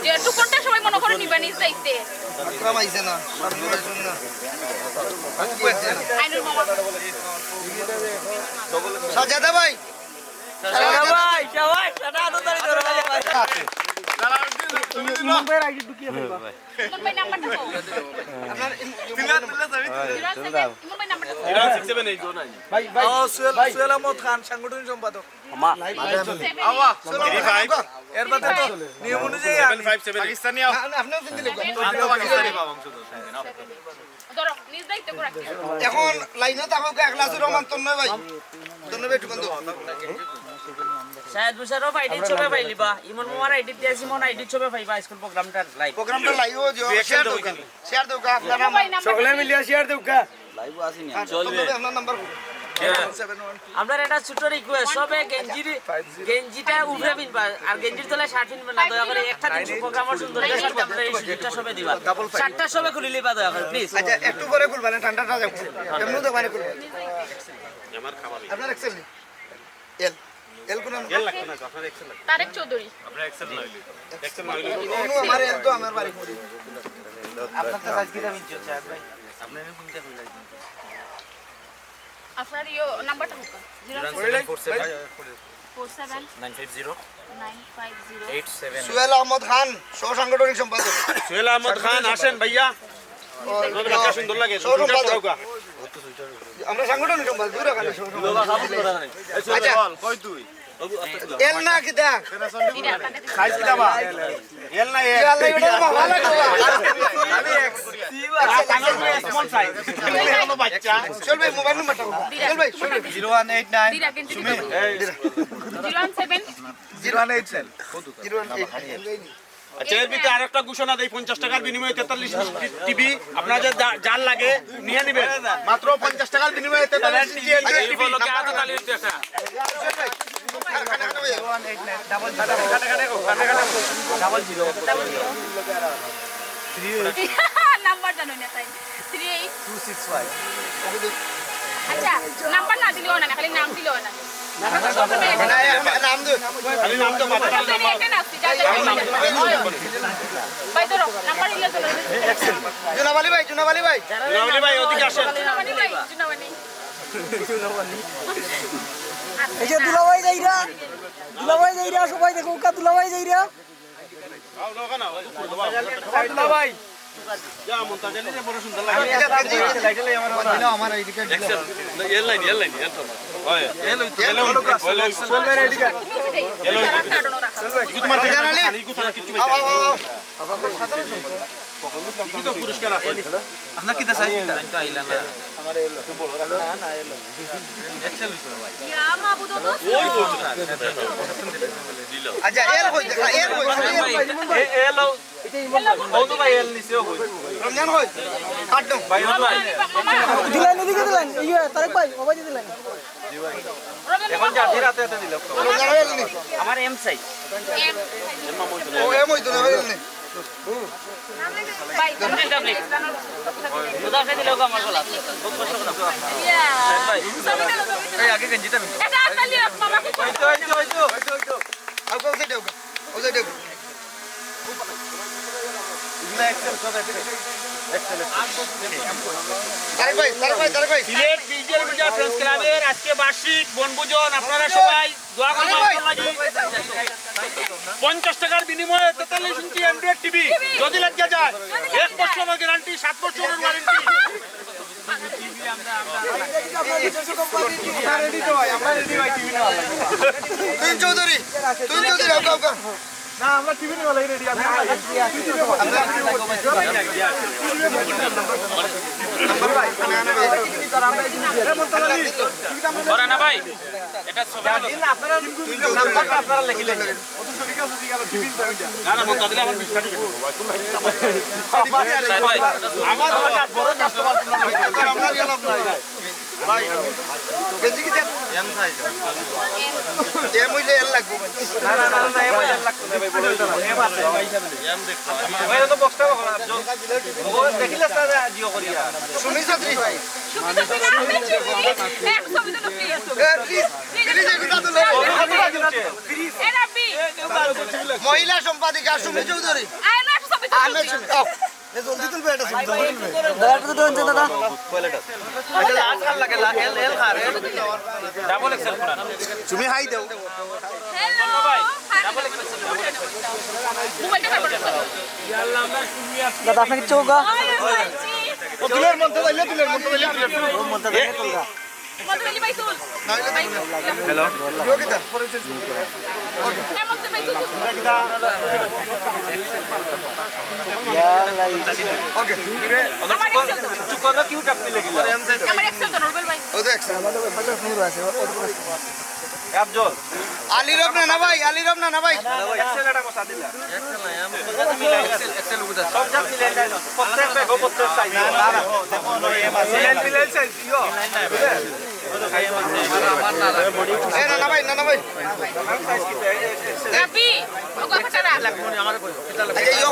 যেহেতু কোনটা সবাই মনে করে নিবা নিজ দায়িত্বে কামাইছে না আইনুল মামা সাজাদা ভাই ভাই সবাই সাদা আদর ধরে ভাই মুম্বাইয়ের আইডি ঢুকিয়ে ফেলবা ইমন ভাই নাম্বারটা দাও আপনার ইমন ভাই নাম্বারটা দাও 067 জোন আই ভাই ভাই সুহেল আহমদ খান সাংগঠনিক সম্পাদক মা আওয়া 35 এর বাদে তো নিয়ম অনুযায়ী 757 পাকিস্তানি আপনিও কিন্তু লিখবেন পাকিস্তানি পাবো অংশ তো ধরো নিজ দায়িত্ব করে রাখতে এখন লাইনে থাকুক একলাসুর রহমান তন্ময় ভাই একটু বন্ধু শায়দ মুশারফ আইডি ছবে পাইলিবা ইমন মামার আইডি দিয়েছি মন আইডি ছবে পাইবা স্কুল প্রোগ্রামটা লাইভ প্রোগ্রামটা লাইভ হয়ে যাও শেয়ার দাও আপনারা ভাই নাম্বার সকলে মিলিয়া শেয়ার দেও কা লাইভ আসিনি চলবে আপনার নাম্বার আমরা এটা ছোট রিকোয়েস্ট সবে গেঞ্জিটা উঠে পিনবা আর গেঞ্জির তলে শার্ট পিনবা না দয়া করে একটা দিন প্রোগ্রামার সুন্দর করে আপনারা এই সুযোগটা সবে দিবা শার্টটা সবে খুলে লিবা দয়া করে প্লিজ আচ্ছা একটু করে খুলবেন ঠান্ডাটা যাক এমনি তো মানে খুলবেন আমার খাবার আপনার এক্সেল এল এল কোন এল লাগবে না আপনার এক্সেল লাগবে তারেক চৌধুরী আপনার এক্সেল নইলে এক্সেল নইলে অনু আমার এল তো আমার বাড়ি করি আপনার তো কাজ কি দাম ইচ্ছে আছে ভাই আপনার কোনটা খুলে আপনার ইও নাম্বারটা হোক 047 950 950 সুহেল আহমদ খান সহ সাংগঠনিক সম্পাদক সোহেল আহমদ খান আসেন ভাইয়া আপনাদের কাছে সুন্দর লাগে সহ সম্পাদক আমরা সাংগঠনিক সম্পাদক দূরে খালি সহ সম্পাদক আচ্ছা কই তুই এল না কি দেখ খাইছ দাবা এল না এল আল্লাহ এটা ভালো লাগবে আমি টাঙ্গাল করে স্মল সাইজ কোনো বাচ্চা চল ভাই মোবাইল নাম্বারটা চল ভাই 0189 দিরা কিন্তু 017 0187 018 আচ্ছা এর ভিতরে আরেকটা ঘোষণা দেই 50 টাকার বিনিময়ে 43 টিভি আপনারা যে জাল লাগে নিয়ে নেবেন মাত্র 50 টাকার বিনিময়ে 43 টিভি এই বলকে আজ তালির দেখা নাম্বার জানো না তাই 38265 আচ্ছা নাম্বার না দিলেও না খালি নাম দিলেও না নাম দে খালি নাম তো মাথা ভাই ধরো নাম্বার ইলে ধরো জুনাবালি ভাই রাউলি ভাই ওদিকে আসেন জুনাবানি এই যে দুলাভাই যাইরা সবাই দেখো কা দুলাভাই যাইরা দুলাভাই যা মুনতাজালি যে বড় সুন্দর লাগে আমার এইদিকে এল লাইন এল তো হয় এল চলবে এইদিকে তোমার জানালি কিছু কি তো পুরস্কার আছে আপনার কি দেখাই তো আইলা না আমার এল না এল এক্সেল ভাই ইয়া মাবুদ ওই তো আচ্ছা এল হই এল ও তো ভাই এল নিছেও হই রমজান হই কাট দাও ভাই ভাই দিলেন এদিকে দিলেন এই তারেক ভাই ওবাই দিলেন এখন যা রাতে রাতে দিল রমজান হই নি আমার এম সাইজ ও এম হই তো না হই নি ভাই উদাস দিলেও আমার গলা বহুত কষ্ট করে ইয়া ভাই এই আগে গঞ্জিটা মিল এটা আসলে মামা কি হইতো আর কোন সাইডে ও সাইডে ইগলা এক্সেল সব এক্সেল তারেক ভাই সিলেট ডিজিটাল মিডিয়া ফ্রেন্ডস ক্লাবের আজকে বার্ষিক বনভোজন আপনারা সবাই দোয়া করবেন আমার লাগি 50 টাকার বিনিময়ে 43 ইঞ্চি অ্যান্ড্রয়েড টিভি যদি লাগে যায় 1 বছরের গ্যারান্টি 7 বছরের ওয়ারেন্টি তুই চৌধুরী আউকা না আমরা টিভি নিয়ে লাগি রেডি আমি ওরা না ভাই এটা সবাই আপনারা লিখিলেন না না মত দিলে আমার বিশ্বাস ভাই আমার বড় কাস্টমার আমরা গেলাম ভাই গেজি কি এম সাইজ এম হইলে এল লাগবে না এম লাগতো না ভাই বলে দিলাম এম আছে এম দেখো ভাই তো বক্সটা ও দেখিলে স্যার জিও করিয়া সুমি ছাত্রী এক ছবি তো প্লিজ প্লিজ এগুলা তো এরা বি মহিলা সম্পাদিকা সুমি চৌধুরী আয় না সব আহমেদ সুমি জলদি তুলবে এটা ছবি দাদা একটু তো আনছে দাদা ডাবল এক্সেল করা তুমি হাই দাও হ্যালো ভাই মোবাইলটা কাট করতে দাদা আপনাকে চৌকা তুলের মধ্যে দিলে তুলের মধ্যে দিলে মনটা দেখে চৌকা মোবাইল ভাই তুল হ্যালো যোগিতা কেমন তো ভাই তুল ওকে আমার এক্সেল তো রুবেল ভাই ও দেখ নূর আছে আলিরব না ভাই আলিরব না ভাই না ভাই না ভাই রাবি ওগো ফাটারা আচ্ছা ইয়ো